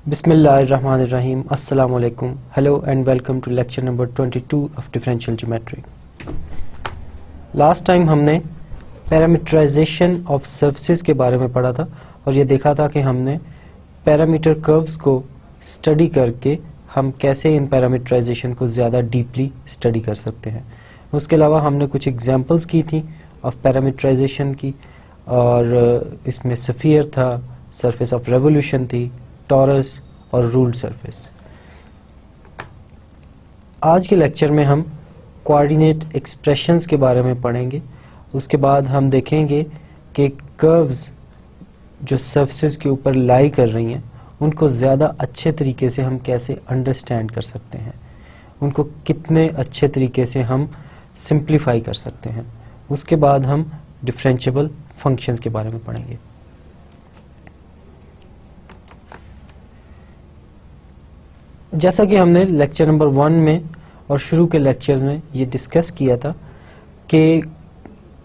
Bismillahirrahmanirrahim. Assalamu alaikum. Hello and welcome to lecture number 22 of differential geometry. Last time हमने parameterisation of surfaces के बारे में पढ़ा था और ये देखा था कि हमने पैरामीटर कर्व्स को स्टडी करके हम कैसे इन पैरामीटराइजेशन को ज़्यादा डीपली स्टडी कर सकते हैं। उसके अलावा हमने कुछ एग्जांपल्स की थी ऑफ पैरामीटराइजेशन की, और इसमें स्फीयर था, सरफेस ऑफ रेवोल्यूशन थी, टॉरस और रूल्ड सरफेस। आज के लेक्चर में हम कोऑर्डिनेट एक्सप्रेशंस के बारे में पढ़ेंगे। उसके बाद हम देखेंगे कि कर्व्स जो सरफेसेस के ऊपर लाई कर रही हैं उनको ज़्यादा अच्छे तरीके से हम कैसे अंडरस्टैंड कर सकते हैं, उनको कितने अच्छे तरीके से हम सिंप्लीफाई कर सकते हैं। उसके बाद हम डिफरेंशिएबल फंक्शंस के बारे में पढ़ेंगे। जैसा कि हमने लेक्चर नंबर 1 में और शुरू के लेक्चर्स में ये डिस्कस किया था कि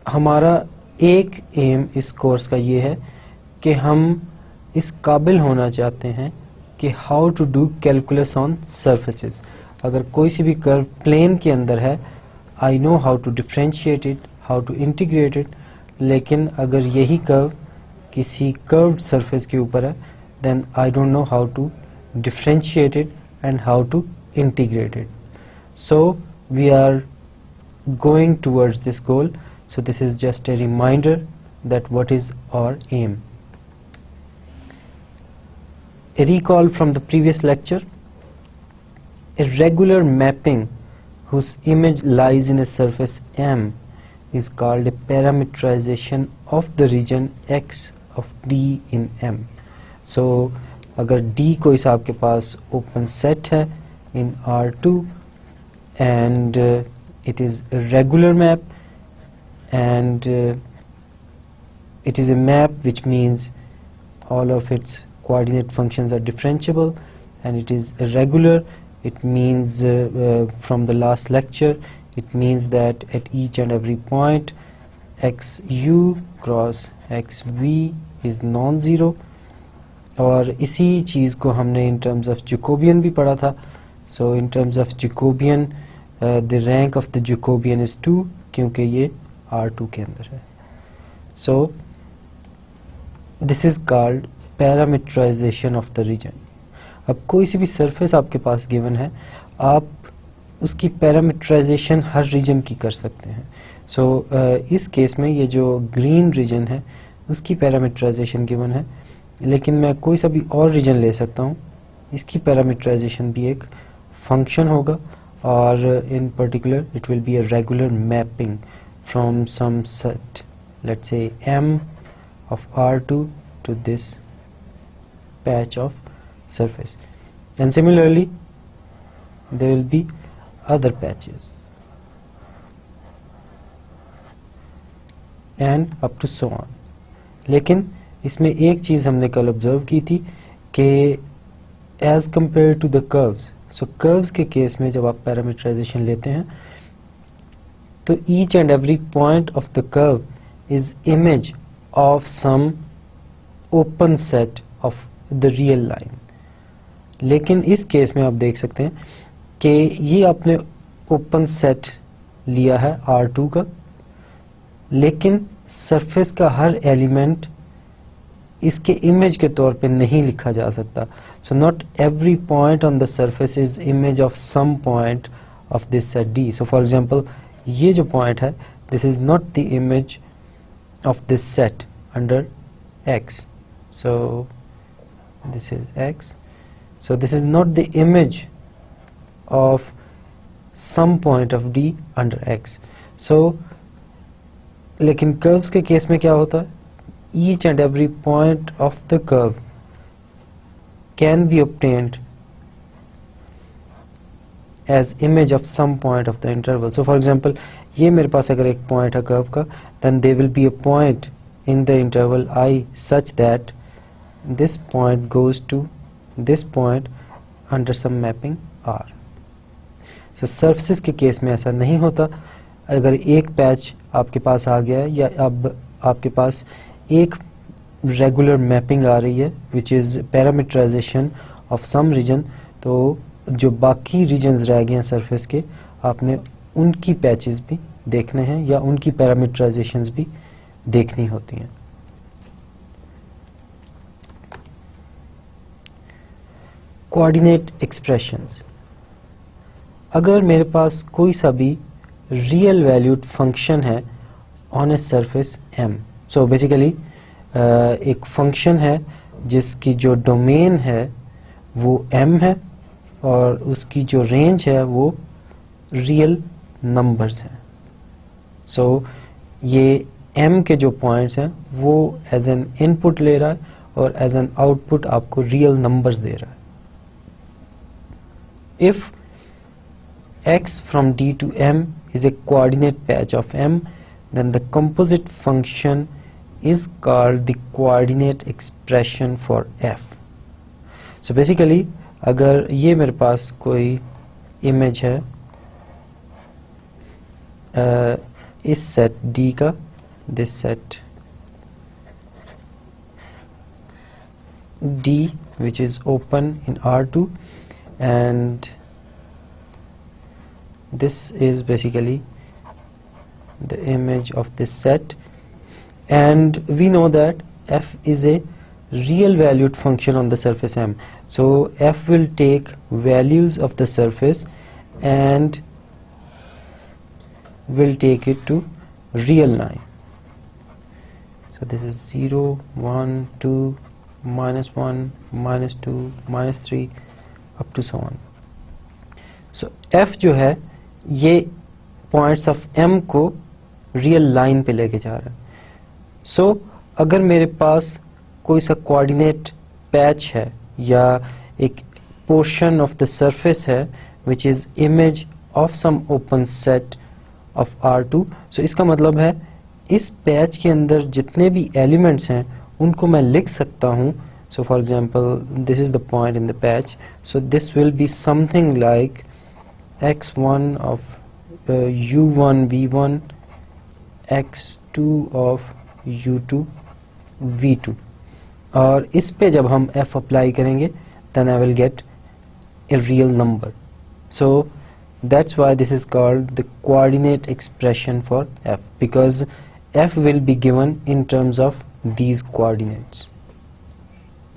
हमारा एक एम इस कोर्स का ये है कि हम इस काबिल होना चाहते हैं कि how to do calculus on surfaces. अगर कोई सी भी कर्व प्लेन के अंदर है, I know how to differentiate it, how to integrate it, लेकिन अगर यही कर्व किसी कर्व्ड सरफेस के ऊपर है, then I don't know how to differentiate it and how to integrate it. So we are going towards this goal. So this is just a reminder that what is our aim. A recall from the previous lecture. A regular mapping whose image lies in a surface M is called a parameterization of the region X of D in M. So अगर D कोई सा आपके पास open set है in R2 and it is a regular map and it is a map which means all of its coordinate functions are differentiable and it is irregular. It means from the last lecture it means that at each and every point xu cross xv is non-zero, और इसी चीज़ को हमने इन terms of Jacobian भी पढ़ा था। So in terms of Jacobian the rank of the Jacobian is 2 क्योंकि ये R2 के अंदर है। So this is called parameterisation of the region. अब कोई सी भी सरफेस आपके पास गिवन है, आप उसकी पैरामीटराइजेशन हर रीजन की कर सकते हैं। सो इस केस में ये जो ग्रीन रीजन है उसकी पैरामीटराइजेशन गिवन है, लेकिन मैं कोई सा भी और रीजन ले सकता हूँ, इसकी पैरामीटराइजेशन भी एक फंक्शन होगा और in particular it will be a regular mapping from some set, let's say M of R2 to this patch of surface, and similarly there will be other patches and up to so on. लेकिन इसमें एक चीज़ हमने कल observe की थी कि as compare to the curves, so curves के case में जब आप पैरामीटराइजेशन लेते हैं तो each and every point of the curve is image of some open set of the real line. लेकिन इस केस में आप देख सकते हैं कि ये आपने ओपन सेट लिया है R2 का, लेकिन सरफेस का हर एलिमेंट इसके इमेज के तौर पे नहीं लिखा जा सकता। So not every point on the surface is image of some point of this set D. So for example ये जो पॉइंट है, this is not the image of this set under X. So this is X. So this is not the image of some point of D under X. So लेकिन curves के case में क्या होता है, each and every point of the curve can be obtained as image of some point of the interval. So for example, ये मेरे पास अगर एक point है curve का, then there will be a point in the interval I such that this point goes to this point under some mapping R. So surfaces के case में ऐसा नहीं होता। अगर एक पैच आपके पास आ गया है या अब आपके पास एक रेगुलर मैपिंग आ रही है which is parameterisation of some region, तो जो बाकी रीजन्स रह गए हैं सरफेस के, आपने उनकी पैचेस भी देखने हैं या उनकी पैरामीटराइजेशंस भी देखनी होती हैं। कोऑर्डिनेट एक्सप्रेशंस, अगर मेरे पास कोई सा भी रियल वैल्यूड फंक्शन है on a surface m, so basically एक फंक्शन है जिसकी जो डोमेन है वो m है और उसकी जो रेंज है वो रियल नंबर्स हैं। सो ये m के जो पॉइंट्स हैं वो एज एन इनपुट ले रहा है और एज एन आउटपुट आपको रियल नंबर्स दे रहा है। If x from d to m is a coordinate patch of m, then the composite function is called the coordinate expression for f. So basically अगर ये मेरे पास कोई image है इस set d का, this set d which is open in R2, and this is basically the image of this set, and we know that f is a real valued function on the surface m. So f will take values of the surface and will take it to real line. So this is 0, 1, 2, -1, -2, -3 up to so on. So f जो है ये points of m को real line पे लेके जा रहा है। सो अगर मेरे पास कोई सा कोऑर्डिनेट पैच है या एक पोर्शन ऑफ द सरफेस है which is image of some open set of R2, so इसका मतलब है इस पैच के अंदर जितने भी एलिमेंट्स हैं उनको मैं लिख सकता हूँ। So for example, this is the point in the patch, so this will be something like x1 of u1 v1, x2 of u2 v2, और इस पे जब हम f अप्लाई करेंगे then I will get a real number. So that's why this is called the coordinate expression for f, because f will be given in terms of these coordinates.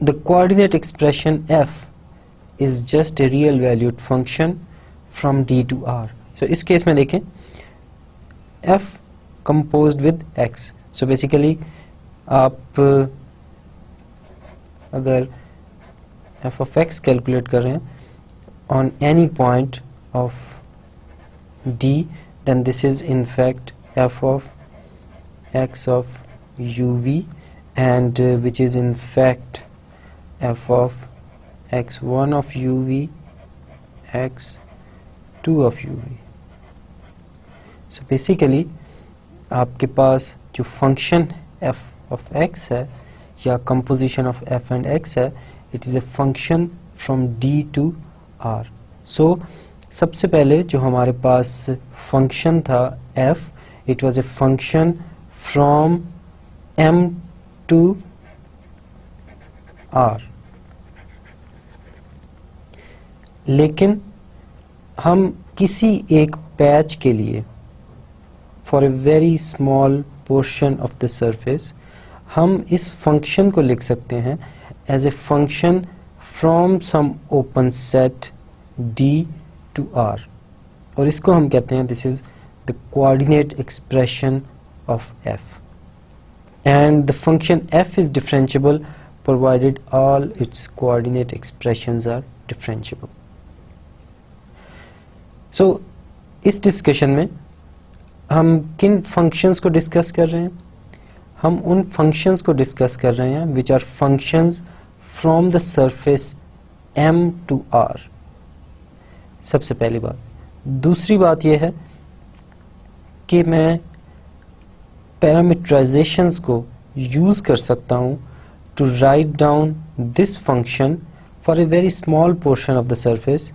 The coordinate expression f is just a real valued function from d to r. So इस case में देखें f composed with x. So basically आप अगर f of x calculate कर रहे हैं on any point of d, then this is in fact f of x of uv, and which is in fact f of x1 of uv, x2 of uv. So basically आपके पास जो function f of x है या composition of f and x है, it is a function from d to r. So सबसे पहले जो हमारे पास function था f, it was a function from m to r. लेकिन हम किसी एक पैच के लिए for a very small portion of the surface हम इस फंक्शन को लिख सकते हैं as a function from some open set d to r, और इसको हम कहते हैं this is the coordinate expression of f, and the function f is differentiable provided all its coordinate expressions are differentiable. So इस discussion में हम किन functions को डिस्कस कर रहे हैं? हम उन फंक्शंस को डिस्कस कर रहे हैं which are functions from the surface m to r. सबसे पहली बात। दूसरी बात यह है कि मैं पैरामीटराइजेशंस को यूज कर सकता हूं to write down this function for a very small portion of the surface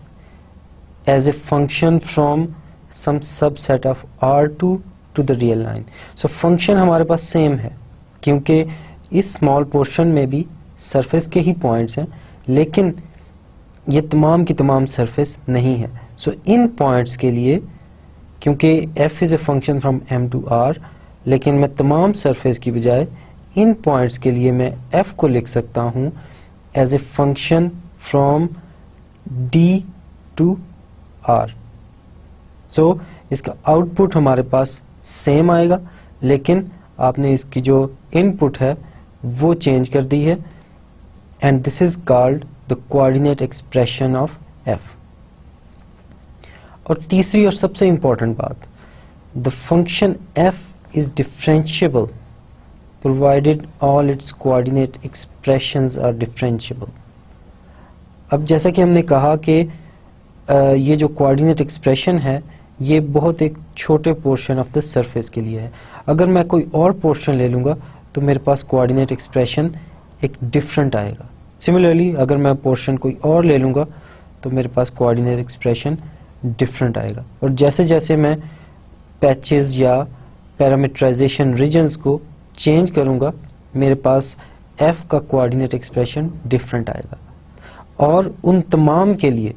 as a function from some subset of R2 to the real line. So function हमारे पास सेम है क्योंकि इस स्मॉल पोर्शन में भी सरफेस के ही points हैं, लेकिन ये तमाम की तमाम सरफेस नहीं है। सो इन पॉइंट्स के लिए, क्योंकि f is a function from m to r, लेकिन मैं तमाम सरफेस की बजाय इन पॉइंट्स के लिए मैं f को लिख सकता हूँ as a function from d to r। So इसका आउटपुट हमारे पास सेम आएगा, लेकिन आपने इसकी जो इनपुट है वो चेंज कर दी है, and this is called the coordinate expression of f। और तीसरी और सबसे इंपॉर्टेंट बात, the function f is differentiable provided all its coordinate expressions are differentiable। अब जैसा कि हमने कहा कि ये जो कोऑर्डिनेट एक्सप्रेशन है ये बहुत एक छोटे पोर्शन ऑफ द सरफेस के लिए है। अगर मैं कोई और पोर्शन ले लूँगा तो मेरे पास कोऑर्डिनेट एक्सप्रेशन एक डिफरेंट आएगा। सिमिलरली अगर मैं पोर्शन कोई और ले लूँगा तो मेरे पास कोऑर्डिनेट एक्सप्रेशन डिफरेंट आएगा। और जैसे जैसे मैं पैचेस या पैरामीटराइजेशन रीजन्स को चेंज करूँगा मेरे पास f का कोऑर्डिनेट एक्सप्रेशन डिफरेंट आएगा। और उन तमाम के लिए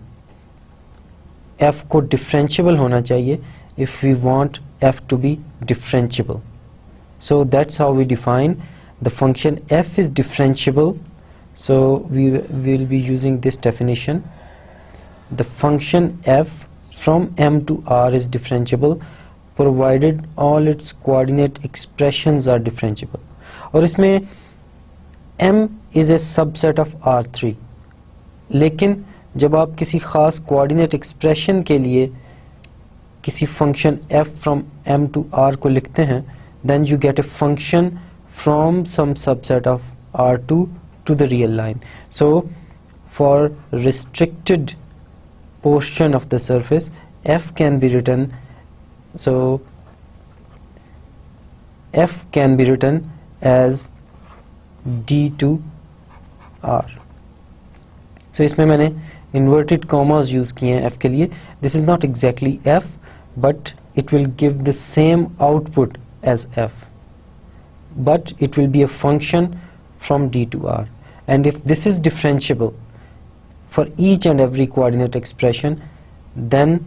f को डिफरेंशिएबल होना चाहिए if we want f to be differentiable। So that's how we define the function f is differentiable। So we will be using this definition: the function f from m to r is differentiable provided all its coordinate expressions are differentiable। और इसमें m is a subset of r3, लेकिन जब आप किसी खास coordinate expression के लिए किसी function f from m to r को लिखते हैं, then you get a function from some subset of r2 to the real line। So for restricted portion of the surface f can be written, so f can be written as d to r। So इसमें मैंने inverted commas use किए हैं f के लिए। This is not exactly f, but it will give the same output as f, but it will be a function from d to r। And if this is differentiable for each and every coordinate expression, then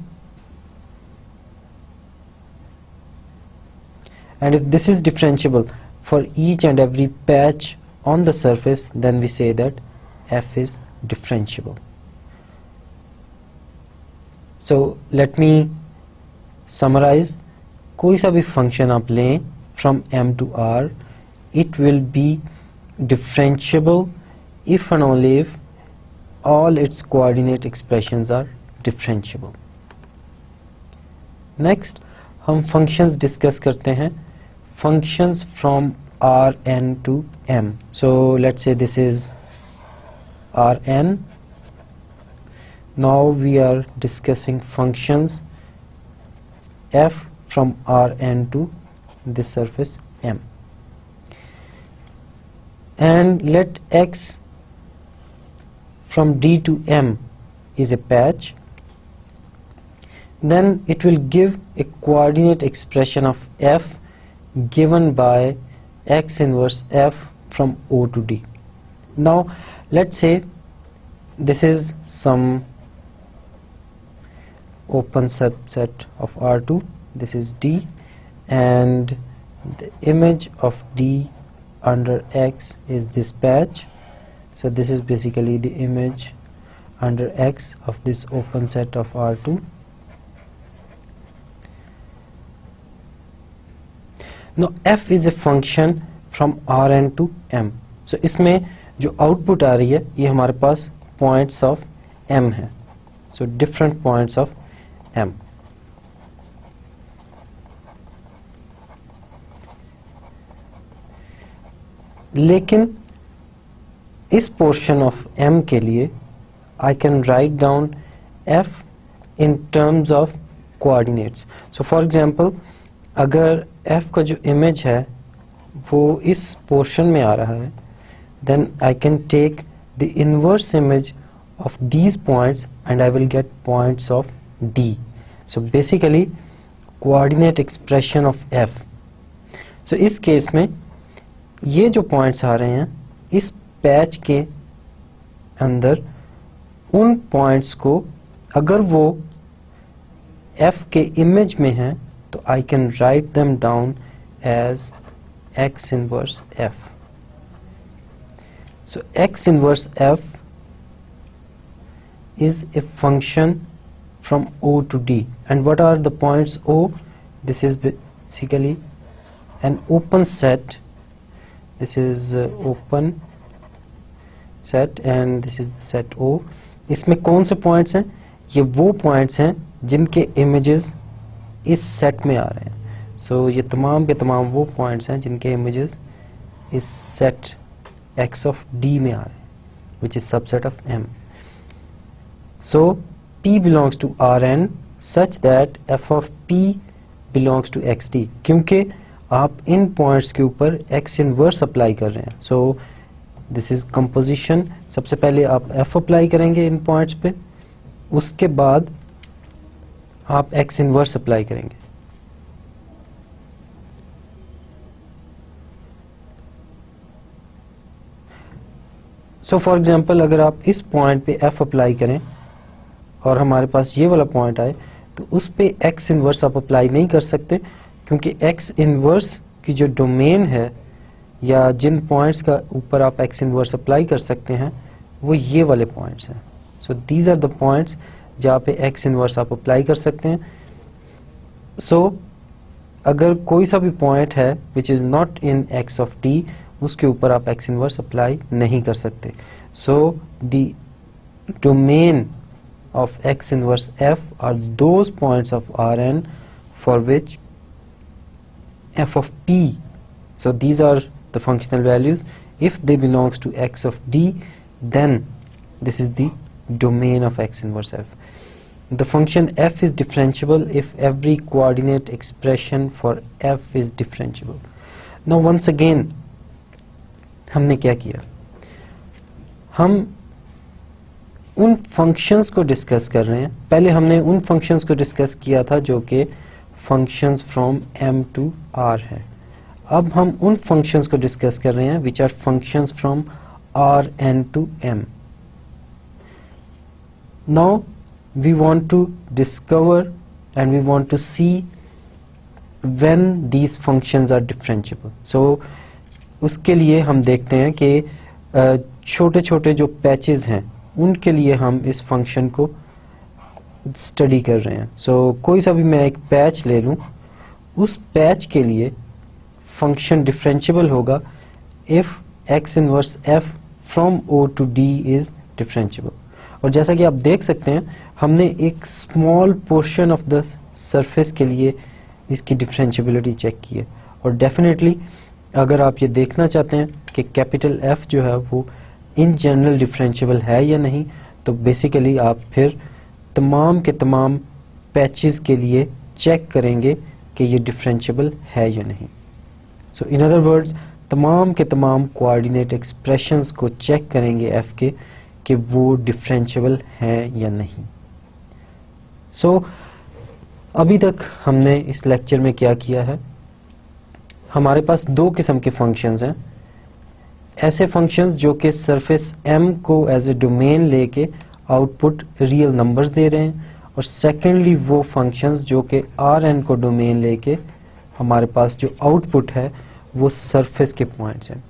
and if this is differentiable for each and every patch on the surface, then we say that f is differentiable। So let me summarize। कोई सा भी function आप लें from m to r, it will be differentiable if and only if all its coordinate expressions are differentiable। Next हम functions discuss करते हैं, functions from Rn to m। So let's say this is Rn। Now we are discussing functions f from Rn to this surface m, and let x from d to m is a patch, then it will give a coordinate expression of f given by x inverse f from O to D। Now let's say this is some open subset of R2, this is D, and the image of D under X is this patch। So this is basically the image under X of this open set of R2। Now f is a function from Rn to m। So इसमें जो output आ रही है ये हमारे पास points of m है। So different points of m। लेकिन इस portion of m के लिए I can write down f in terms of coordinates। So for example अगर f का जो इमेज है वो इस पोर्शन में आ रहा है, then I can take the inverse image of these points and I will get points of D। So basically coordinate expression of f। So इस केस में ये जो पॉइंट्स आ रहे हैं इस पैच के अंदर उन पॉइंट्स को अगर वो f के इमेज में हैं तो I can write them down as x inverse f. So x inverse f is a function from O to D. And what are the points O? This is basically an open set. This is open set and this is the set O. इसमें कौन से points हैं? ये वो points हैं जिनके images इस set में आ रहे हैं. सो ये तमाम के तमाम वो पॉइंट्स हैं जिनके इमेजेस इस सेट x of D में आ रहे हैं, which is subset of M. So P belongs to Rn such that f of P belongs to xd. क्योंकि आप इन पॉइंट्स के ऊपर x इनवर्स अप्लाई कर रहे हैं. सो दिस इज कंपोजिशन. सबसे पहले आप f अप्लाई करेंगे इन पॉइंट्स पे, उसके बाद आप x इनवर्स अप्लाई करेंगे. सो फॉर एग्जांपल अगर आप इस पॉइंट पे f अप्लाई करें और हमारे पास ये वाला पॉइंट आए तो उस पे x इनवर्स आप अप्लाई नहीं कर सकते, क्योंकि x इनवर्स की जो डोमेन है या जिन पॉइंट्स का ऊपर आप x इनवर्स अप्लाई कर सकते हैं वो ये वाले पॉइंट्स हैं. So these are the points जहाँ पे x इनवर्स आप अप्लाई कर सकते हैं. सो अगर कोई सा भी पॉइंट है which is not in x of t, उसके ऊपर आप x इनवर्स अप्लाई नहीं कर सकते. So the domain of x inverse f are those points of Rn for which f of p, so these are the functional values, if they belongs to x of d, then this is the domain of x inverse f. The function f is differentiable if every coordinate expression for f is differentiable. Now once again हमने क्या किया, हम उन functions को discuss कर रहे हैं. पहले हमने उन फंक्शंस को डिस्कस किया था जो कि functions from m to r है. अब हम उन फंक्शंस को डिस्कस कर रहे हैं which are functions from Rn to m. Now we want to discover and we want to see when these functions are differentiable. So उसके लिए हम देखते हैं कि छोटे छोटे जो पैचेस हैं उनके लिए हम इस फंक्शन को स्टडी कर रहे हैं. सो कोई सा भी मैं एक पैच ले लूं, उस पैच के लिए फंक्शन डिफरेंशिएबल होगा if x inverse f from O to D is differentiable. और जैसा कि आप देख सकते हैं हमने एक small portion of the surface के लिए इसकी डिफरेंशिएबिलिटी चेक की है. और डेफिनेटली अगर आप ये देखना चाहते हैं कि कैपिटल F जो है वो इन जनरल डिफरेंशिएबल है या नहीं, तो बेसिकली आप फिर तमाम के तमाम पैचेस के लिए चेक करेंगे कि ये डिफरेंशिएबल है या नहीं. सो इन अदर वर्ड्स तमाम के तमाम कोऑर्डिनेट एक्सप्रेशंस को चेक करेंगे f के कि वो डिफरेंशिएबल है या नहीं. सो अभी तक हमने इस लेक्चर में क्या किया है, हमारे पास दो किस्म के फंक्शंस हैं. ऐसे फंक्शंस जो कि सरफेस m को एज ए डोमेन लेके आउटपुट रियल नंबर्स दे रहे हैं, और सेकेंडली वो फंक्शंस जो कि Rn को डोमेन लेके हमारे पास जो आउटपुट है वो सरफेस के पॉइंट्स हैं.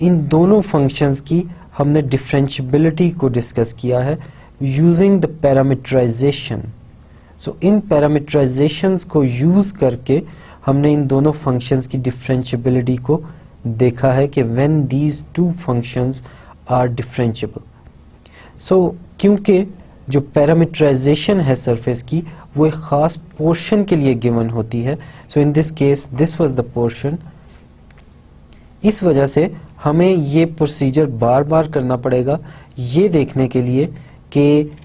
इन दोनों फंक्शंस की हमने डिफरेंशिएबिलिटी को डिस्कस किया है यूजिंग द पैरामीटराइजेशन. सो इन पैरामीटराइजेशंस को यूज करके हमने इन दोनों फंक्शंस की डिफरेंशिएबिलिटी को देखा है कि when these two functions are differentiable. So क्योंकि जो पैरामीटराइजेशन है सरफेस की वो एक खास पोर्शन के लिए गिवन होती है. So in this case this was the portion. इस वजह से हमें ये प्रोसीजर बार बार करना पड़ेगा ये देखने के लिए कि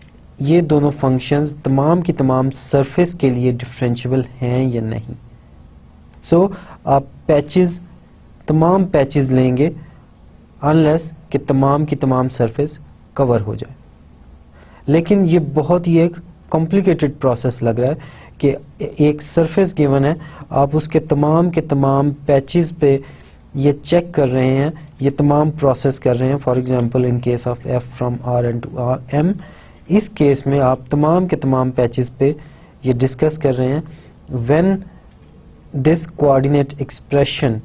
ये दोनों फंक्शंस तमाम की तमाम सरफेस के लिए डिफरेंशिएबल हैं या नहीं. सो आप तमाम पैचेस लेंगे अनलेस कि तमाम की तमाम सरफेस कवर हो जाए. लेकिन ये बहुत ही एक कॉम्प्लिकेटेड प्रोसेस लग रहा है कि एक सरफेस गिवन है, आप उसके तमाम के तमाम पैचेस पे ये चेक कर रहे हैं, ये तमाम प्रोसेस कर रहे हैं. For example in case of f from Rn to m इस केस में आप तमाम के तमाम पैचेस पे ये डिस्कस कर रहे हैं when this coordinate expression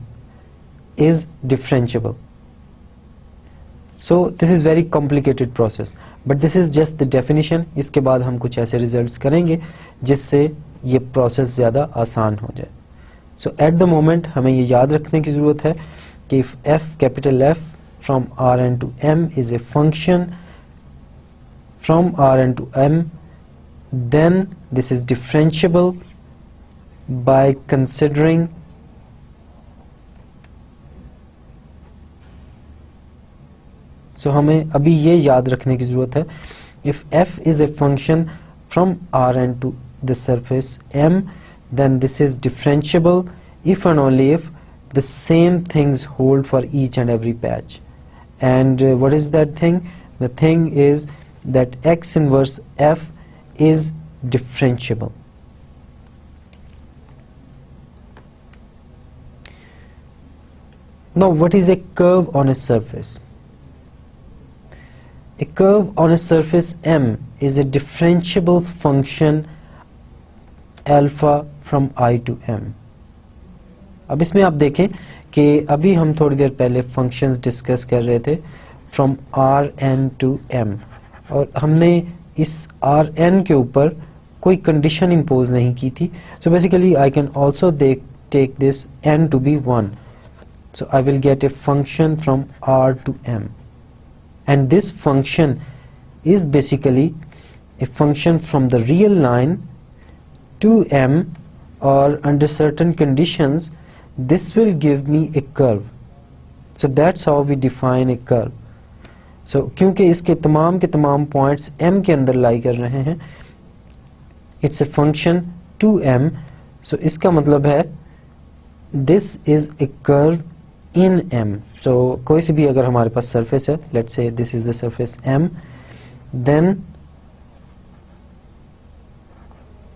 is differentiable. So this is very complicated process, but this is just the definition. इसके बाद हम कुछ ऐसे रिजल्ट्स करेंगे जिससे ये प्रोसेस ज़्यादा आसान हो जाए. सो एट द मोमेंट हमें ये याद रखने की ज़रूरत है कि if F capital F from R N to M is a function from R N to M, then this is differentiable by considering so हमें अभी ये याद रखने की जरूरत है if f is a function from Rn to the surface M, then this is differentiable if and only if the same things hold for each and every patch. And what is that thing? The thing is that x inverse f is differentiable. Now what is a curve on a surface? A curve on a surface M is a differentiable function alpha from I to M. अब इसमें आप देखें कि अभी हम थोड़ी देर पहले functions discuss कर रहे थे from R N to M, और हमने इस आर एन के ऊपर कोई कंडीशन इम्पोज नहीं की थी. So basically I can also take this N to be 1. So I will get a function from R to M, and this function is basically a function from the real line to M, or under certain conditions this will give me a curve. So that's how we define a curve. So क्योंकि इसके तमाम के तमाम points M के अंदर लाई कर रहे हैं, it's a function to M, so इसका मतलब है this is a curve in M. So कोई सी भी अगर हमारे पास surface है, let's say this is the surface M, then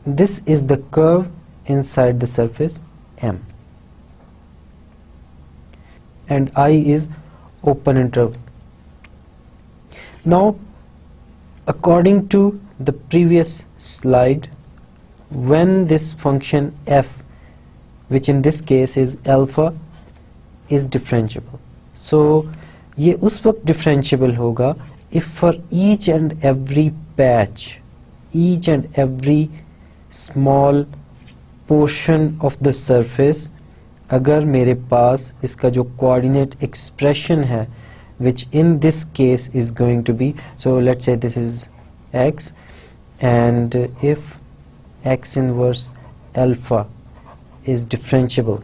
this is the curve inside the surface M, and I is open interval. Now according to the previous slide, when this function f, which in this case is alpha, is differentiable. So ये उस वक्त differentiable होगा if for each and every patch, each and every small portion of the surface, अगर मेरे पास इसका जो coordinate expression है, which in this case is going to be, so let's say this is x, and if x inverse alpha is differentiable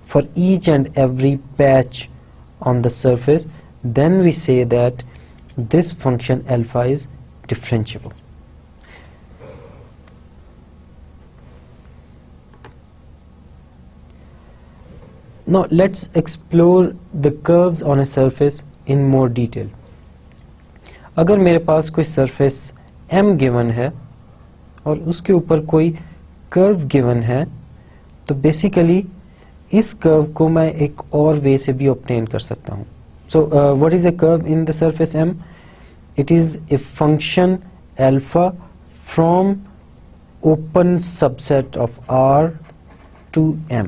for each and every patch on the surface, then we say that this function alpha is differentiable. Now let's explore the curves on a surface in more detail. अगर मेरे पास कोई surface M given है और उसके ऊपर कोई curve given है, तो basically इस कर्व को मैं एक और वे से भी ऑब्टेन कर सकता हूँ. So what is a curve in the surface M? It is a function alpha from open subset of R to M.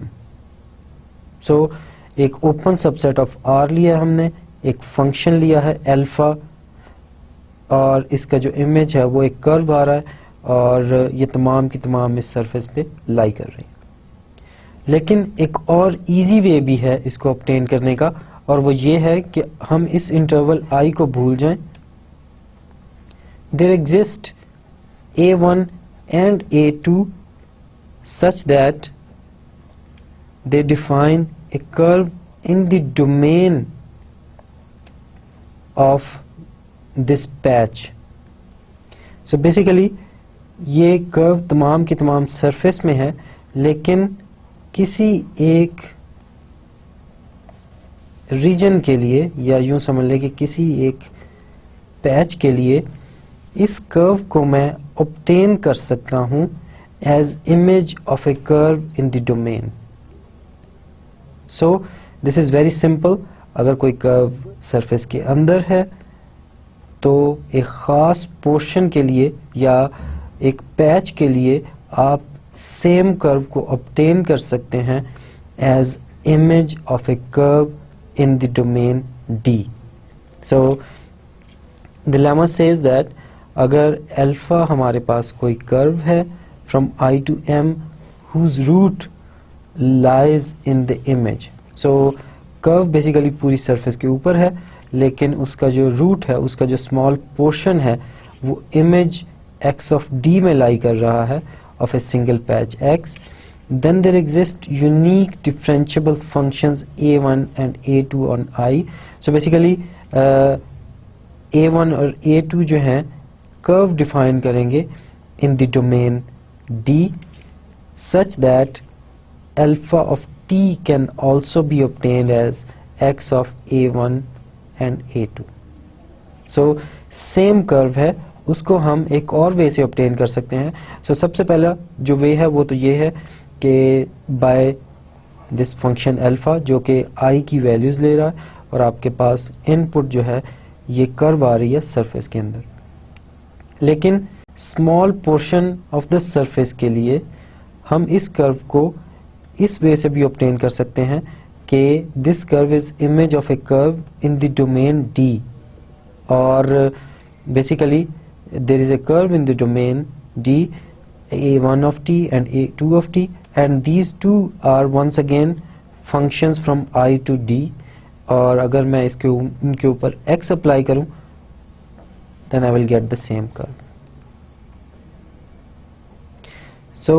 So एक ओपन सबसेट ऑफ R लिया हमने, एक फंक्शन लिया है अल्फा, और इसका जो इमेज है वो एक कर्व आ रहा है, और ये तमाम की तमाम इस सरफेस पे लाई कर रही है. लेकिन एक और इजी वे भी है इसको ऑब्टेन करने का, और वो ये है कि हम इस इंटरवल I को भूल जाएं. There exist A1 and A2 such that they define a curve in the domain of this patch. So basically ये कर्व तमाम की तमाम सरफेस में है, लेकिन किसी एक रीजन के लिए, या यूं समझ लें कि किसी एक पैच के लिए इस कर्व को मैं ऑब्टेन कर सकता हूं as image of a curve in the domain. So this is very simple. अगर कोई कर्व सरफेस के अंदर है तो एक ख़ास पोर्शन के लिए या एक पैच के लिए आप सेम कर्व को ऑब्टेन कर सकते हैं as image of a curve in the domain D. So the lemma says that अगर अल्फा हमारे पास कोई कर्व है from I to M whose root lies in the image. So curve basically पूरी सरफेस के ऊपर है, लेकिन उसका जो रूट है, उसका जो स्मॉल पोर्शन है, वो इमेज x of D में लाई कर रहा है of a single patch x. Then there exist unique differentiable functions a1 and a2 on I. So basically a1 और a2 जो हैं कर्व डिफाइन करेंगे in the domain D such that alpha of t can also be obtained as x of a1 and a2. So same curve है, उसको हम एक और वे से ऑब्टेन कर सकते हैं. सो सबसे पहला जो वे है वो तो ये है कि बाय दिस फंक्शन अल्फा जो कि i की वैल्यूज ले रहा है और आपके पास इनपुट जो है ये कर्व आ रही है सरफेस के अंदर. लेकिन small portion of the surface के लिए हम इस कर्व को इस वे से भी ऑब्टेन कर सकते हैं कि this curve is image of a curve in the domain D, और basically there is a curve in the domain D, a1 of t and a2 of t, and these two are once again functions from I to D. और अगर मैं इनके ऊपर x apply करूं then I will get the same curve. So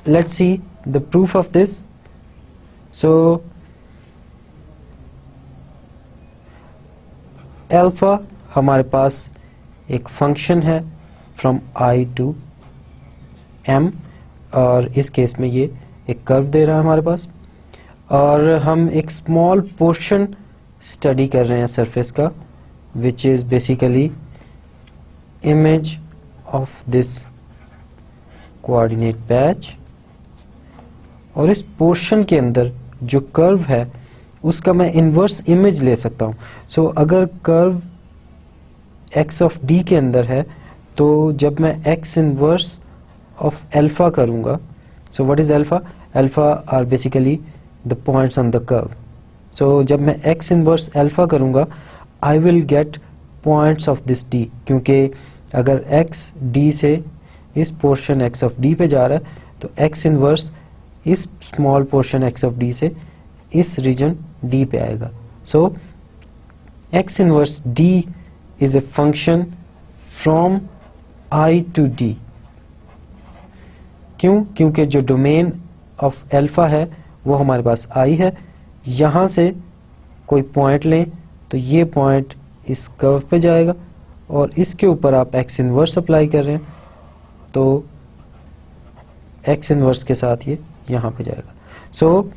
let's see the proof of this. So alpha हमारे पास एक function है from I to M, और इस केस में ये एक कर्व दे रहा है हमारे पास, और हम एक स्मॉल पोर्शन स्टडी कर रहे हैं सरफेस का which is basically image of this coordinate patch, और इस पोर्शन के अंदर जो कर्व है उसका मैं इन्वर्स इमेज ले सकता हूँ. सो अगर कर्व x ऑफ D के अंदर है तो जब मैं x इनवर्स ऑफ अल्फा करूंगा, so what is alpha? Alpha are basically the points on the curve. So जब मैं x इनवर्स अल्फा करूंगा I will get points of this D, क्योंकि अगर x D से इस पोर्शन x ऑफ D पे जा रहा है तो x इनवर्स इस small portion x of D से इस रीजन D पे आएगा. सो x inverse D is a function from I to D. क्यों? क्योंकि जो डोमेन ऑफ अल्फा है वो हमारे पास I है. यहां से कोई पॉइंट लें तो ये पॉइंट इस कर्व पे जाएगा, और इसके ऊपर आप x इनवर्स अप्लाई कर रहे हैं तो x इनवर्स के साथ ये यहां पे जाएगा. सो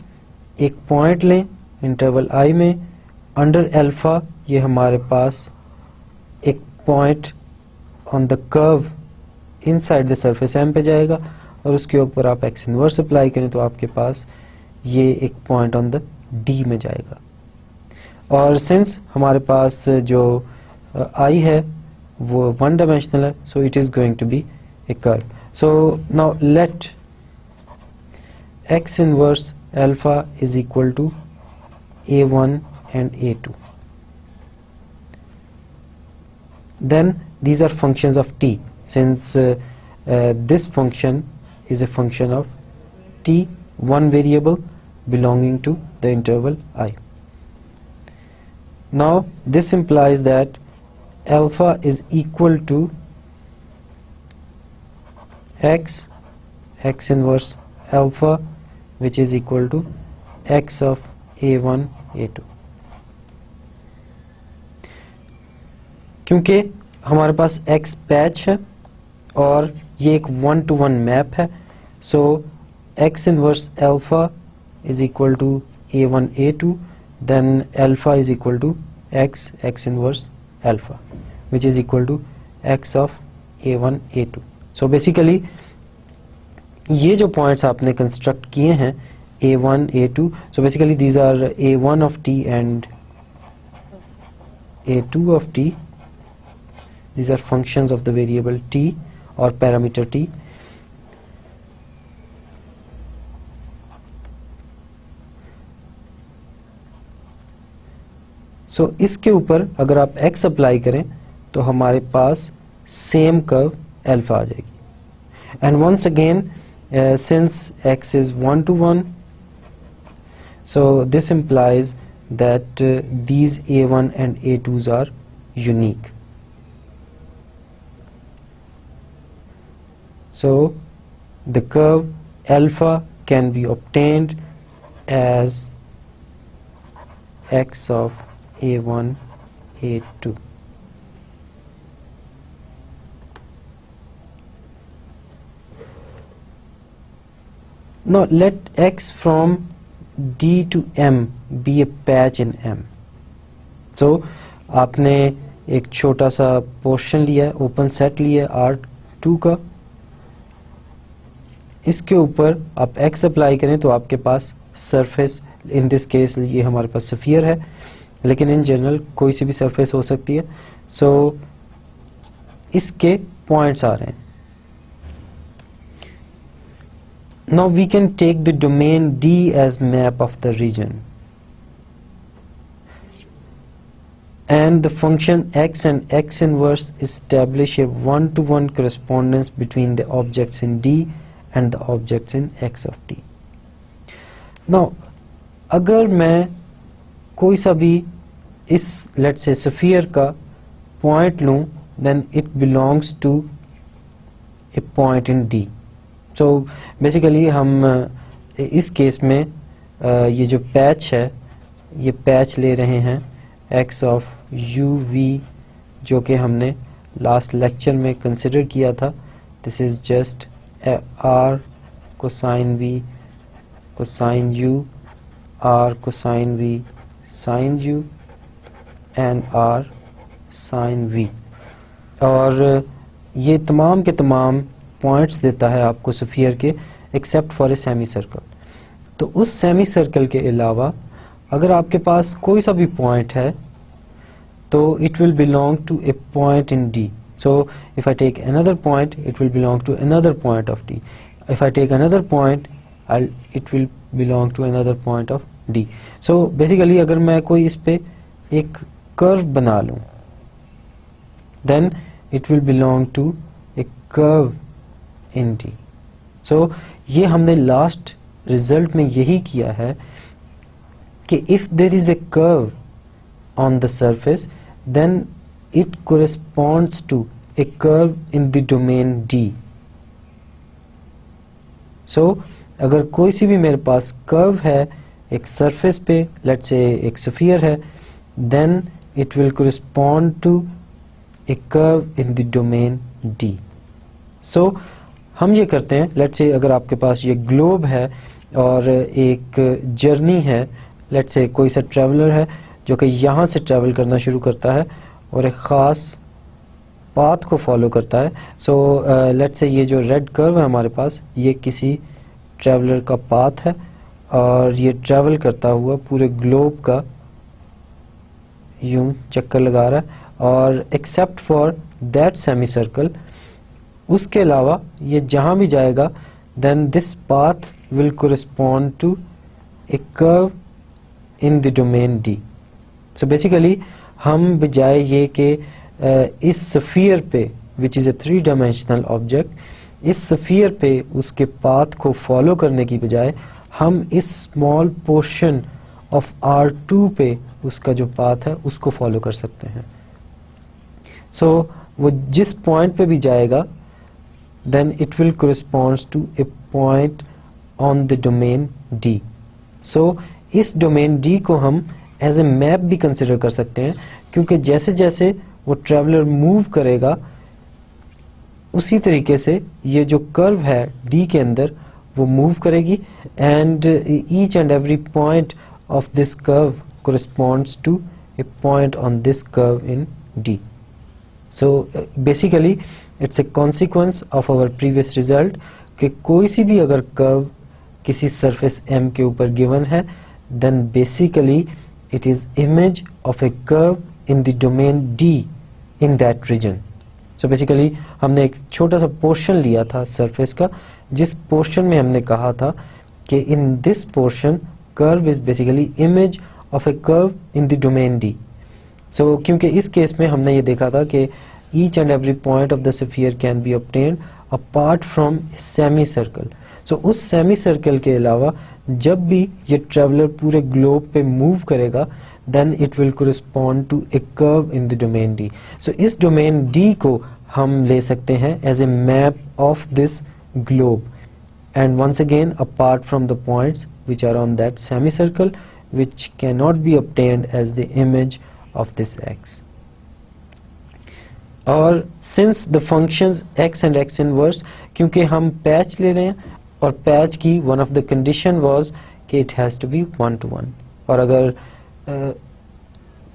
एक पॉइंट लें इंटरवल I में, अंडर अल्फा ये हमारे पास एक point on the curve inside the surface M पे जाएगा, और उसके ऊपर आप x इनवर्स अप्लाई करें तो आपके पास ये एक पॉइंट ऑन द D में जाएगा. और सिंस हमारे पास जो I है वो वन डायमेंशनल है, so it is going to be a curve. So now let x inverse alpha is equal to a1 and a2. Then these are functions of t, since this function is a function of t, one variable belonging to the interval I. Now this implies that alpha is equal to x inverse alpha, which is equal to x of a1 a2. क्योंकि हमारे पास x patch है और ये एक 1-to-1 map है, so x inverse alpha is equal to a1 a2, then alpha is equal to x inverse alpha which is equal to x of a1 a2. So basically ये जो points आपने construct किए हैं a1 a2, so basically these are a1 of t and a2 of t, these are functions of the variable t or parameter t. So इसके ऊपर अगर आप x apply करें तो हमारे पास सेम कर्व अल्फा आ जाएगी. And once again since x is 1 to 1, so this implies that these a1 and a2s are unique. So the curve alpha can be obtained as x of a1 a2. Now let x from d to m be a patch in m. So आपने एक छोटा सा portion लिया है, open set लिया है R2 का, इसके ऊपर आप x अप्लाई करें तो आपके पास सरफेस, इन दिस केस ये हमारे पास स्फीयर है, लेकिन इन जनरल कोई सी भी सरफेस हो सकती है. सो इसके पॉइंट्स आ रहे हैं. Now we can take the domain D as map of the region, and the function x and x inverse establish a one-to-one correspondence between the objects in D and the objects in x of D. Now अगर मैं कोई सा भी इस let's say sphere का point लूं, then it belongs to a point in D. So basically हम इस केस में ये जो पैच है, ये पैच ले रहे हैं x of u v, जो कि हमने लास्ट लेक्चर में कंसिडर किया था. This is just r cosine v cosine u, r cosine v sine u and r sine v, और ये तमाम के तमाम पॉइंट्स देता है आपको स्फीयर के, except for a semi circle. तो उस सेमी सर्कल के अलावा अगर आपके पास कोई सा भी पॉइंट है तो it will belong to a point in D. So if I take another point it will belong to another point of D. If I take another point it will belong to another point of D. So basically अगर मैं कोई इस पे एक curve बना लूं, then it will belong to a curve in D. So ये हमने लास्ट रिजल्ट में यही किया है कि if there is a curve on the surface then it corresponds to a curve in the domain D. So अगर कोई सी भी मेरे पास कर्व है एक सरफेस पे, लेट्स से एक स्फीयर है, then it will correspond to a curve in the domain D. So हम ये करते हैं, लेट्स से अगर आपके पास ये ग्लोब है और एक जर्नी है, लेट्स से कोई सा ट्रैवलर है जो कि यहाँ से ट्रैवल करना शुरू करता है और एक ख़ास पाथ को फॉलो करता है. सो लेट्स से ये जो रेड कर्व है हमारे पास, ये किसी ट्रैवलर का पाथ है और ये ट्रैवल करता हुआ पूरे ग्लोब का यूं चक्कर लगा रहा है, और except for that semi circle, उसके अलावा ये जहां भी जाएगा then this path will correspond to a curve in the domain D. So basically हम बजाय ये कि इस स्फीयर पे which is a 3 dimensional object, इस स्फीयर पे उसके पाथ को फॉलो करने की बजाय हम इस स्मॉल पोर्शन ऑफ R2 पे उसका जो पाथ है उसको फॉलो कर सकते हैं. सो वो जिस पॉइंट पे भी जाएगा then it will corresponds to a point on the domain D. So इस डोमेन D को हम एज ए मैप भी कंसिडर कर सकते हैं, क्योंकि जैसे जैसे वो ट्रैवलर मूव करेगा उसी तरीके से ये जो कर्व है D के अंदर वो मूव करेगी, and each and every point of this curve corresponds to a point on this curve in D. So basically it's a consequence of our previous result कि कोई सी भी अगर कर्व किसी सरफेस M के ऊपर गिवन है, then basically it is image of a curve in the domain D in that region. So basically हमने एक छोटा सा पोर्शन लिया था सरफेस का, जिस पोर्शन में हमने कहा था कि in this portion curve is basically image of a curve in the domain D. So क्योंकि इस केस में हमने ये देखा था कि each and every point of the sphere can be obtained apart from semicircle. So उस semi circle के अलावा जब भी ये ट्रेवलर पूरे ग्लोब पे मूव करेगा then it will correspond to a curve in the domain D. So इस domain D को हम ले सकते हैं as a map of this globe, and once again apart from the points which are on that semicircle, which cannot be obtained as the image of this x. और since the functions x and x inverse, क्योंकि हम patch ले रहे हैं और patch की one of the condition was कि it has to be 1:1, और अगर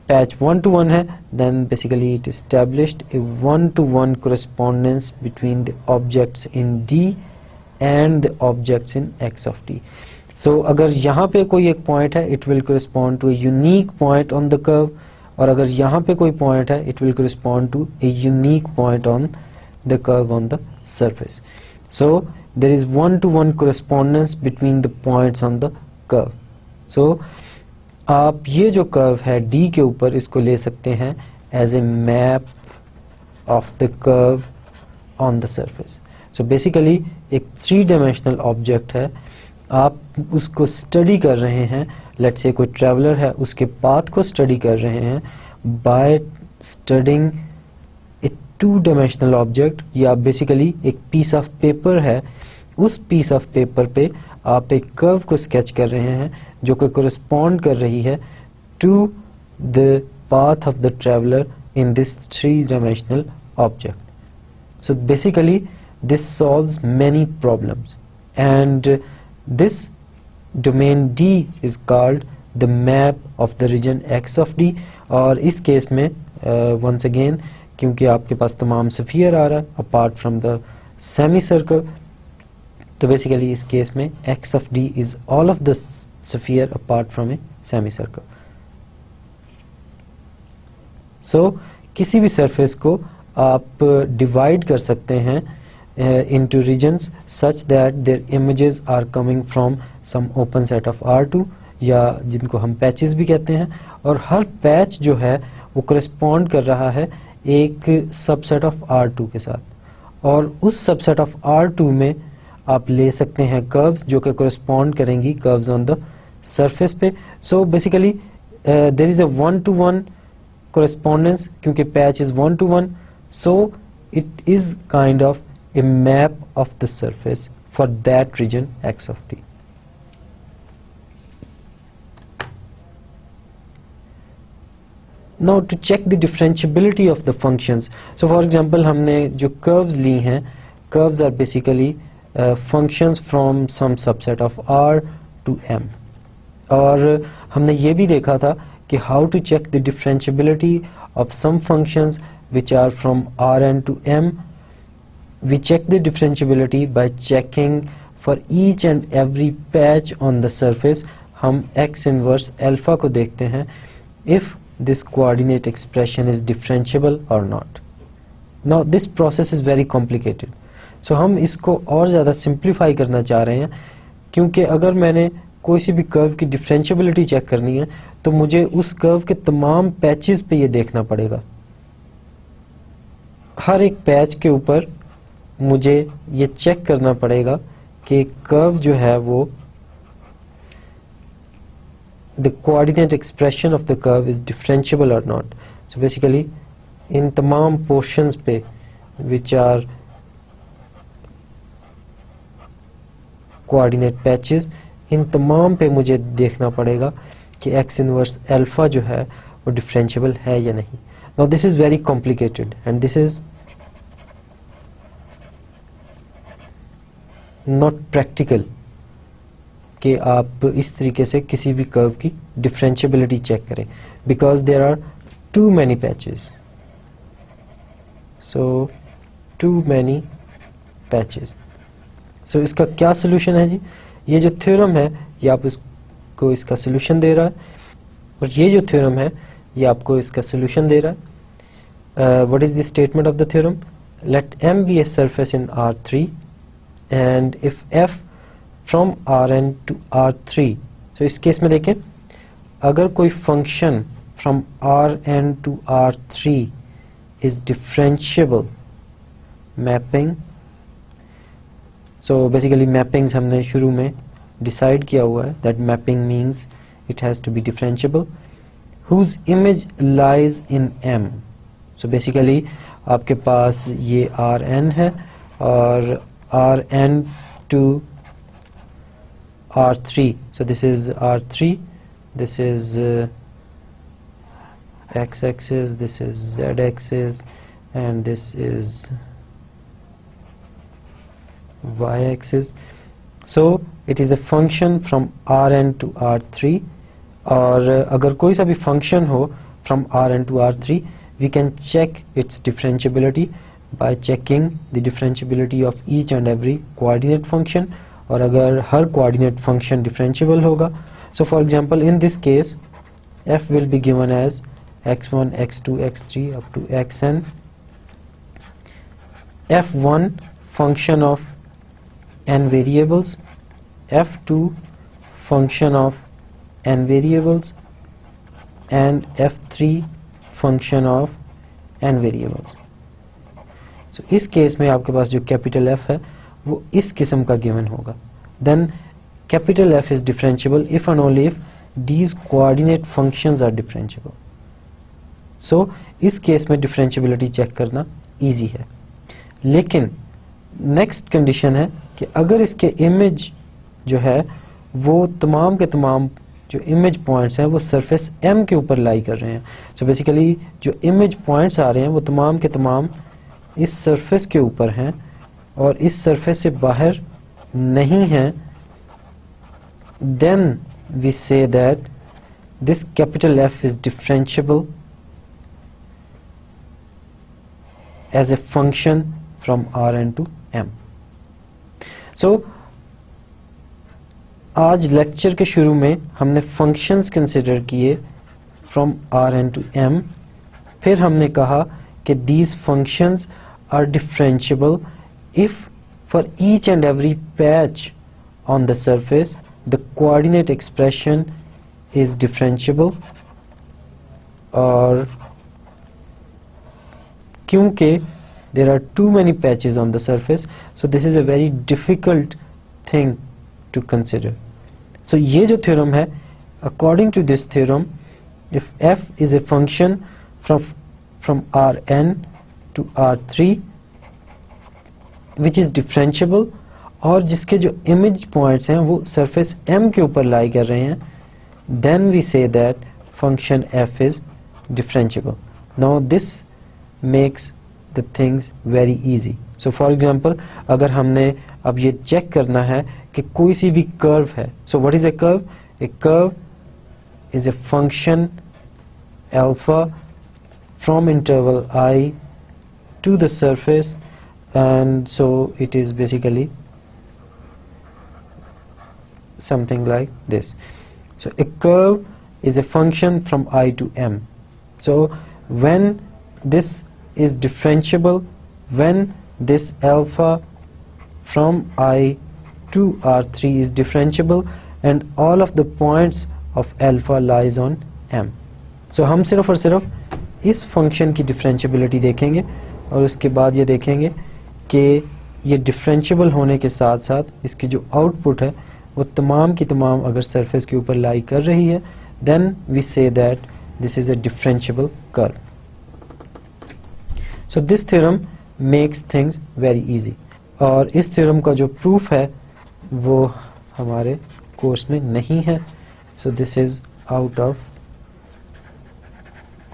patch 1:1 है then basically it established a 1:1 correspondence between the objects in D and the objects in x of D. So अगर यहाँ पे कोई एक पॉइंट है it will correspond to a unique point on the curve, और अगर यहाँ पे कोई पॉइंट है it will correspond to a unique point on the curve on the surface. So there is 1:1 correspondence between the points on the curve. So आप ये जो curve है D के ऊपर इसको ले सकते हैं as a map of the curve on the surface. So basically एक 3 डायमेंशनल ऑब्जेक्ट है, आप उसको स्टडी कर रहे हैं, लेट्स से कोई ट्रैवलर है उसके पाथ को स्टडी कर रहे हैं by studying A 2 dimensional object, या बेसिकली एक पीस ऑफ पेपर है, उस पीस ऑफ पेपर पे आप एक कर्व को स्केच कर रहे हैं जो कि कोरिस्पॉन्ड कर रही है to the path of the traveller in this 3 dimensional object. So basically this solves many problems, and this domain D is called the map of the region X of D. और इस केस में once again क्योंकि आपके पास तमाम sphere आ रहा है apart from the semi circle, तो basically इस केस में x of d is all of the sphere apart from a semicircle. So किसी भी सरफेस को आप डिवाइड कर सकते हैं into regions such that their images are coming from some open set of R2, या जिनको हम पैचेस भी कहते हैं, और हर पैच जो है वो correspond कर रहा है एक सबसेट ऑफ R2 के साथ, और उस सबसेट ऑफ R2 में आप ले सकते हैं कर्व्स जो कि कोरिस्पॉन्ड करेंगी कर्व्स ऑन द सरफेस पे। So basically there is a 1:1 correspondence, क्योंकि patch is 1:1, so it is kind of a map of the surface for that region X of D. Now to check the differentiability of the functions, so for example हमने जो curves ली हैं, curves are basically functions from some subset of R to M, और हमने ये भी देखा था कि how to check the differentiability of some functions which are from Rn to M. We check the differentiability by checking for each and every patch on the surface. हम x inverse alpha को देखते हैं if this coordinate expression is differentiable or not. Now this process is very complicated. सो हम इसको और ज़्यादा simplify करना चाह रहे हैं, क्योंकि अगर मैंने कोई सी भी कर्व की डिफरेंशिएबिलिटी चेक करनी है तो मुझे उस कर्व के तमाम पैचेस पे ये देखना पड़ेगा। हर एक पैच के ऊपर मुझे ये चेक करना पड़ेगा कि कर्व जो है वो the coordinate expression of the curve is differentiable और नॉट। सो बेसिकली इन तमाम पोर्शंस पे विच आर कोऑर्डिनेट पैचेस, इन तमाम पे मुझे देखना पड़ेगा कि एक्स इनवर्स अल्फा जो है वो डिफरेंशिएबल है या नहीं। Now this is very complicated and this is not practical कि आप इस तरीके से किसी भी कर्व की डिफरेंशिएबिलिटी चेक करें, because there are too many patches. So too many patches. So इसका क्या सोल्यूशन है जी? ये जो थ्योरम है ये आप इसको इसका सोल्यूशन दे रहा है, और ये जो थ्योरम है ये आपको इसका सोल्यूशन दे रहा है। What is the statement of the theorem? let M be a surface in R3 and if F from Rn to R3, so इस केस में देखें अगर कोई function from Rn to R3 is differentiable mapping, so basically mappings हमने शुरू में decide किया हुआ है that mapping means it has to be differentiable whose image lies in M. So basically आपके पास ये Rn है और Rn to R3, so this is R3, this is x-axis, this is z-axis and this is y-axis. So it is a function from Rn to R3 और अगर कोई सा भी function हो from Rn to R3 we can check its differentiability by checking the differentiability of each and every coordinate function, और अगर हर coordinate function differentiable होगा, so for example in this case f will be given as x1 x2 x3 up to xn, f1 function of n variables, f2 function of n variables and f3 function of n variables. So इस case में आपके पास जो capital F है वो इस किस्म का given होगा. Then capital F is differentiable if and only if these coordinate functions are differentiable. So इस केस में differentiability चेक करना easy है. लेकिन next condition है कि अगर इसके image जो है वो तमाम के तमाम जो इमेज पॉइंट्स हैं वो सरफेस M के ऊपर लाई कर रहे हैं. सो बेसिकली जो इमेज पॉइंट्स आ रहे हैं वो तमाम के तमाम इस सरफेस के ऊपर हैं और इस सरफेस से बाहर नहीं हैं. Then we say that this capital F is differentiable as a function from Rn to M. So आज लेक्चर के शुरू में हमने फंक्शंस कंसिडर किए फ्रॉम Rn टू M. फिर हमने कहा कि these functions are differentiable if for each and every patch on the surface the coordinate expression is differentiable, और क्योंकि there are too many patches on the surface, so this is a very difficult thing to consider. So ये जो theorem है, according to this theorem, if f is a function from Rn to R3 which is differentiable और जिसके जो image points हैं वो surface M के ऊपर lie कर रहे हैं, then we say that function f is differentiable. Now this makes the things very easy. So for example अगर हमने अब ये चेक करना है कि कोई सी भी कर्व है, so what is a curve? A curve is a function alpha from interval I to the surface, and so it is basically something like this. So a curve is a function from I to M. So when this is differentiable, when this alpha from I to R3 is differentiable and all of the points of alpha lies on M. So हम सिर्फ और सिर्फ इस function की differentiability देखेंगे और उसके बाद ये देखेंगे कि ये डिफरेंशिएबल होने के साथ साथ इसकी जो आउटपुट है वो तमाम की तमाम अगर सरफेस के ऊपर लाई कर रही है, then we say that this is a differentiable curve. So this theorem makes things very easy. और इस थ्योरम का जो प्रूफ है वो हमारे कोर्स में नहीं है, so this is out of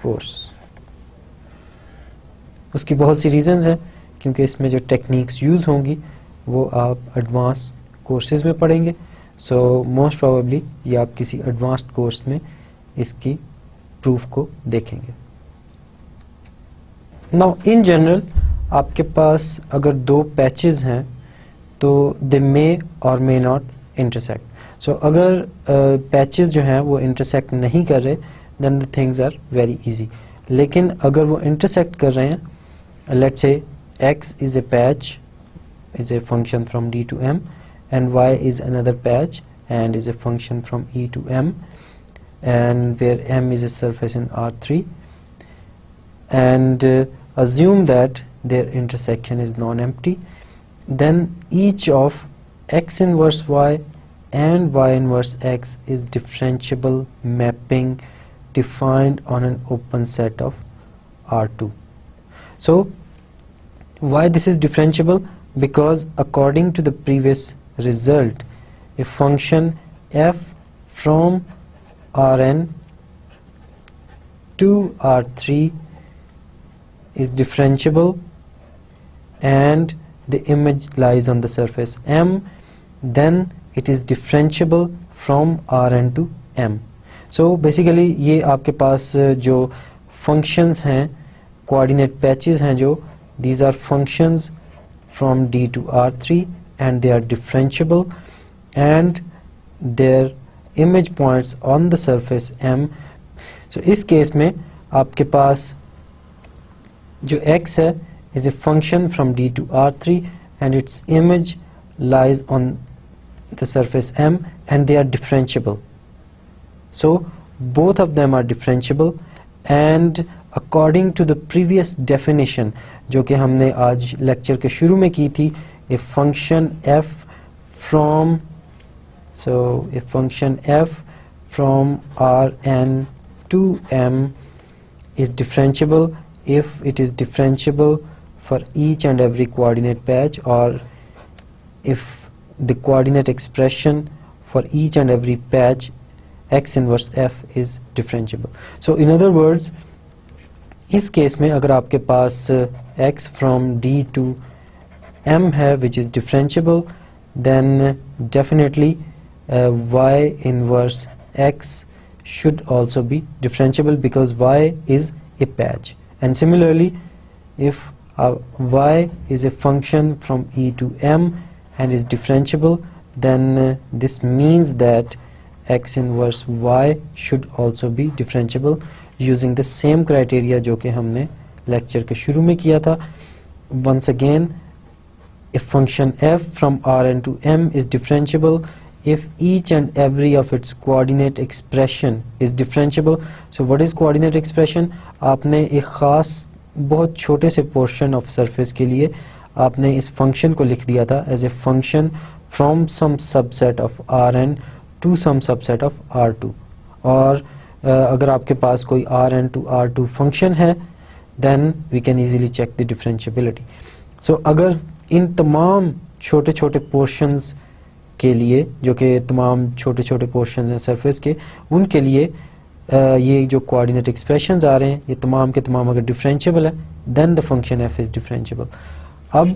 course. उसकी बहुत सी रीजंस हैं क्योंकि इसमें जो टेक्निक्स यूज होंगी वो आप एडवांस कोर्सेज में पढ़ेंगे, सो मोस्ट प्रोबेबली ये आप किसी एडवांस्ड कोर्स में इसकी प्रूफ को देखेंगे. नाउ इन जनरल आपके पास अगर दो पैचेस हैं तो दे मे और मे नॉट इंटरसेक्ट. सो अगर पैचेस जो हैं वो इंटरसेक्ट नहीं कर रहे then the things are very easy. लेकिन अगर वो इंटरसेक्ट कर रहे हैं, let's say x is a patch, is a function from D to M, and y is another patch and is a function from E to M, and where M is a surface in R3, and assume that their intersection is non-empty, then each of x inverse y and y inverse x is differentiable mapping defined on an open set of R2. So why this is differentiable? Because according to the previous result, a function f from Rn to R3 is differentiable and the image lies on the surface M, then it is differentiable from Rn to M. So basically ये आपके पास जो functions हैं, coordinate patches हैं जो, these are functions from D to R3 and they are differentiable and their image points on the surface M. So इस case में आपके पास जो x है is a function from D to R3 and its image lies on the surface M and they are differentiable. So both of them are differentiable and according to the previous definition जो कि हमने आज lecture के शुरू में की थी, a function f from Rn to M is differentiable if it is differentiable for each and every coordinate patch, or if the coordinate expression for each and every patch x inverse f is differentiable. So in other words, इस case में अगर आपके पास x from D to M है which is differentiable, then definitely y inverse x should also be differentiable because y is a patch. And similarly, if y is a function from E to M and is differentiable, then this means that x inverse y should also be differentiable using the same criteria जो कि हमने lecture के शुरू में किया था. Once again, a function f from Rn to M is differentiable if each and every of its coordinate expression is differentiable. So what is coordinate expression? आपने एक खास बहुत छोटे से portion of surface के लिए आपने इस function को लिख दिया था as a function from some subset of Rn to some subset of R2, और अगर आपके पास कोई Rn to R2 function है then we can easily check the differentiability. So अगर इन तमाम छोटे छोटे portions के लिए जो कि तमाम छोटे छोटे portions हैं surface के, उनके लिए ये जो coordinate expressions आ रहे हैं ये तमाम के तमाम अगर differentiable है then the function f is differentiable. अब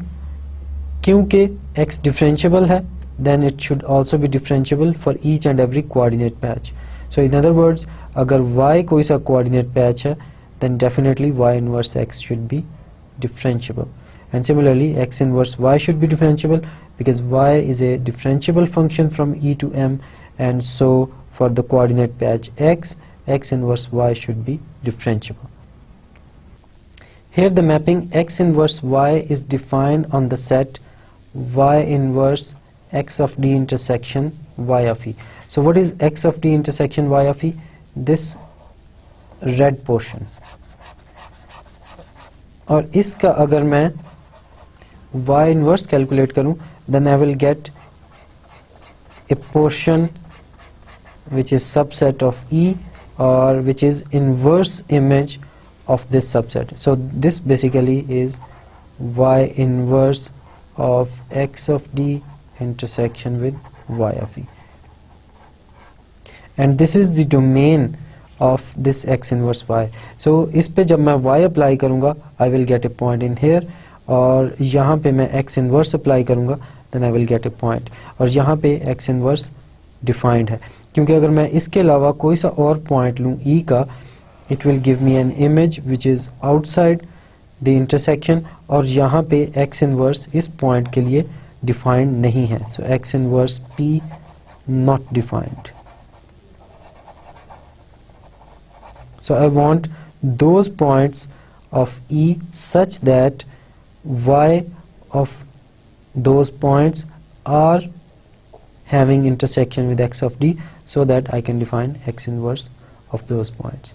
क्योंकि x differentiable है then it should also be differentiable for each and every coordinate patch. So in other words, अगर y कोई सा coordinate patch है then definitely y inverse x should be differentiable, and similarly x inverse y should be differentiable because y is a differentiable function from E to M, and so for the coordinate patch x inverse y should be differentiable. Here the mapping x inverse y is defined on the set y inverse x of D intersection y of E. So what is x of D intersection y of E? This red portion. और इसका अगर मैं y inverse calculate करूं then I will get a portion which is subset of E, or which is inverse image of this subset. So this basically is y inverse of x of D intersection with y of E, and this is the domain of this x inverse y. So इस पे जब मैं y apply करूँगा I will get a point in here, और यहाँ पे मैं x inverse apply करूँगा then I will get a point, और यहाँ पे x inverse defined है क्योंकि अगर मैं इसके अलावा कोई सा और point लूँ E का, it will give me an image which is outside the intersection, और यहाँ पे x inverse इस point के लिए defined नहीं है. So x inverse P not defined. So I want those points of E such that y of those points are having intersection with x of d, so that I can define x inverse of those points.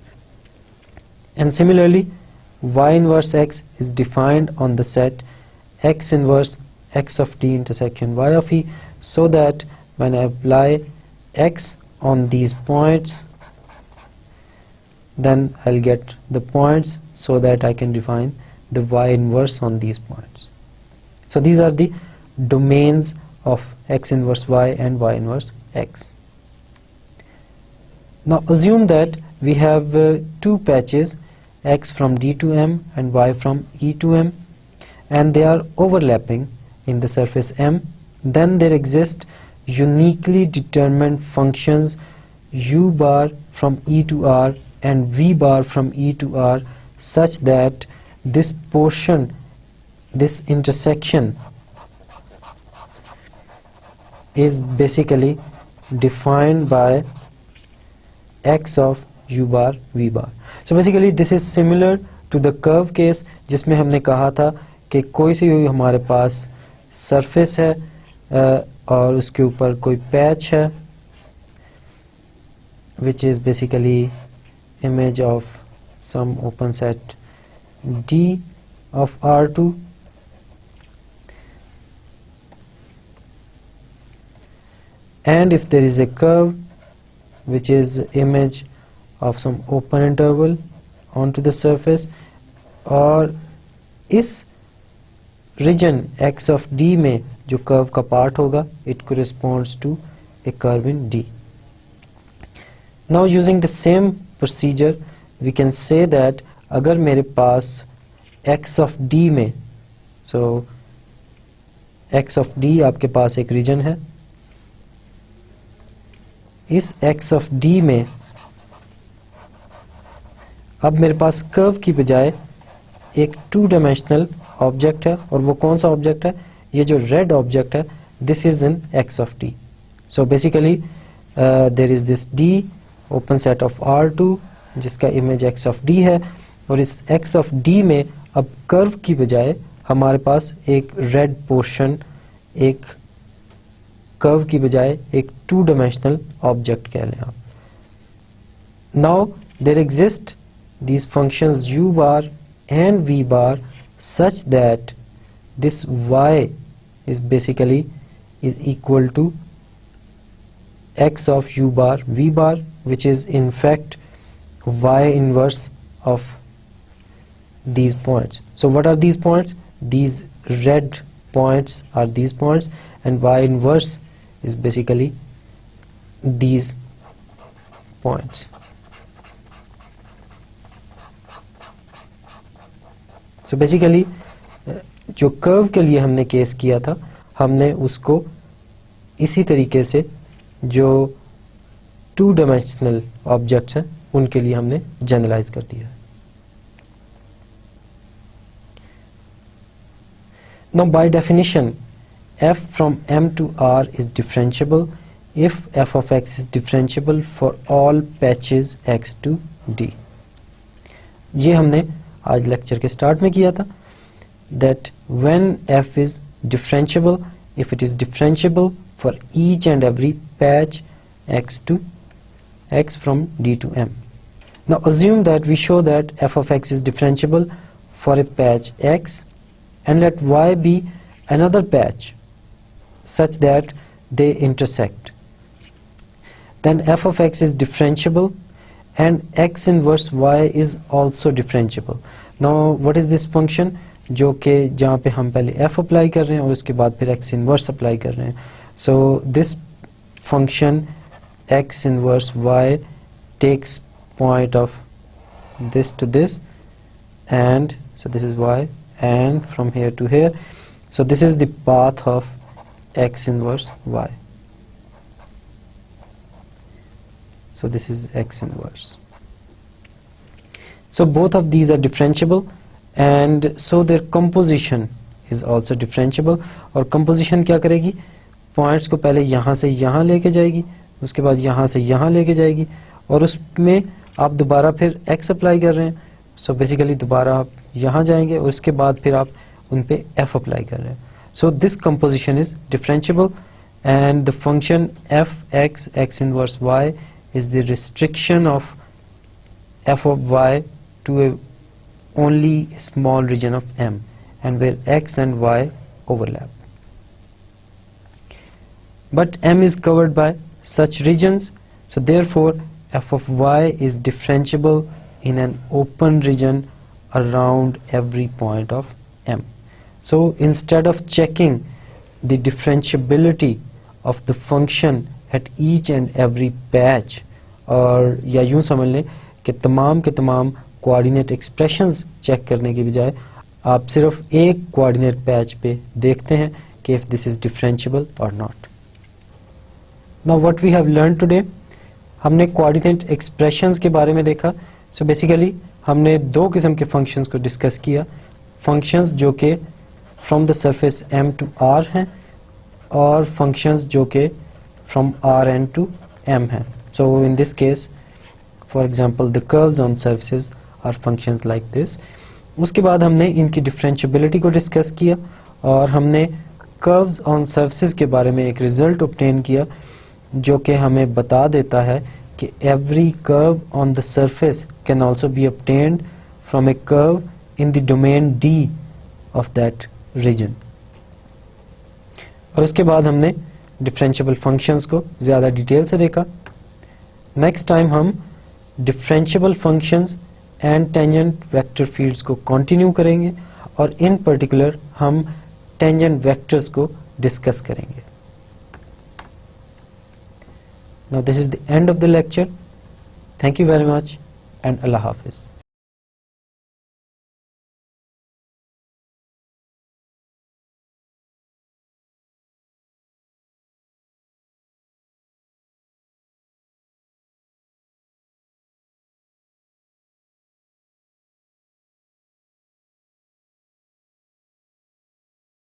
And similarly, y inverse x is defined on the set x inverse x of d intersection y of e, so that when I apply x on these points, then I'll get the points so that I can define the y inverse on these points. So these are the domains of x inverse y and y inverse x. Now assume that we have two patches, x from d to m and y from e to m, and they are overlapping in the surface M. Then there exist uniquely determined functions u bar from e to r and v bar from e to r, such that this portion, this intersection, is basically defined by x of u bar v bar. So basically this is similar to the curve case, जिसमें हमने कहा था कि कोई सी भी हमारे पास surface है और उसके ऊपर कोई पैच है, which is basically image of some open set D of R2, and if there is a curve which is image of some open interval onto the surface, और इस region x of D में जो curve का part होगा, it corresponds to a curve in D. Now using the same procedure we can say that अगर मेरे पास x of D में, so x of D आपके पास एक region है, इस x of D में अब मेरे पास कर्व की बजाय एक टू डायमेंशनल ऑब्जेक्ट है, और वो कौन सा ऑब्जेक्ट है, ये जो रेड ऑब्जेक्ट है, this is in x of D. So basically there is this D open set of R2 जिसका इमेज x of D है, और इस x of D में अब कर्व की बजाय हमारे पास एक रेड पोर्शन, एक कर्व की बजाय एक टू डायमेंशनल ऑब्जेक्ट कह लें आप. Now there exist these functions u bar and v bar such that this y is basically is equal to x of u bar v bar, which is in fact y inverse of these points. So what are these points? These red points are these points, and y inverse is basically these points. So basically जो curve के लिए हमने case किया था, हमने उसको इसी तरीके से जो टू डायमेंशनल ऑब्जेक्ट्स हैं उनके लिए हमने जनरलाइज कर दिया. Now by definition f from m to r is differentiable if f of x is differentiable for all patches x to d. ये हमने आज लेक्चर के स्टार्ट में किया था, that when f is differentiable, if it is differentiable for each and every patch x to x from d to m. Now assume that we show that f of x is differentiable for a patch x, and let y be another patch such that they intersect. Then f of x is differentiable and x inverse y is also differentiable. Now what is this function, जो कि जहाँ पे हम पहले f apply कर रहे हैं और उसके बाद फिर x inverse अप्लाई कर रहे हैं. So this function x inverse y takes point of this to this, and so this is y, and from here to here, so this is the path of x inverse y. So this is x inverse. So both of these are differentiable, and so their composition is also differentiable. और composition क्या करेगी, points को पहले यहाँ से यहाँ लेके जाएगी, उसके बाद यहाँ से यहाँ लेके जाएगी, और उसमें आप दोबारा फिर x अप्लाई कर रहे हैं. सो बेसिकली दोबारा आप यहाँ जाएंगे और उसके बाद फिर आप उन पे f अप्लाई कर रहे हैं. So this composition is differentiable and the function f(x) x inverse y is the restriction of f of y to a only small region of M, and where x and y overlap. But M is covered by such regions, so therefore f of y is differentiable in an open region around every point of M. So instead of checking the differentiability of the function at each and every patch, और या यूं समझ लें कि तमाम के तमाम coordinate expressions check करने के बजाय आप सिर्फ एक कोऑर्डिनेट पैच पे देखते हैं कि इफ दिस इज डिफरेंशिएबल और not. Now what we have learn today, हमने कोऑर्डिनेट एक्सप्रेशंस के बारे में देखा. सो बेसिकली हमने दो किस्म के फंक्शंस को डिस्कस किया. फंक्शंस जो कि from the surface m to r हैं और फंक्शंस जो कि फ्रॉम Rn टू m हैं. So in this case for example the curves on surfaces are functions like this. उसके बाद हमने इनकी डिफरेंशिएबिलिटी को डिस्कस किया और हमने कर्व्स ऑन सरफेसेस के बारे में एक रिजल्ट ऑब्टेन किया जो कि हमें बता देता है कि every curve on the surface can also be obtained from a curve in the domain D of that region. और उसके बाद हमने डिफरेंशिएबल फंक्शंस को ज़्यादा डिटेल से देखा. नेक्स्ट टाइम हम differentiable functions and tangent vector fields को कंटिन्यू करेंगे और इन पर्टिकुलर हम टेंजेंट वेक्टर्स को डिस्कस करेंगे. Now this is the end of the lecture. Thank you very much and Allah Hafiz.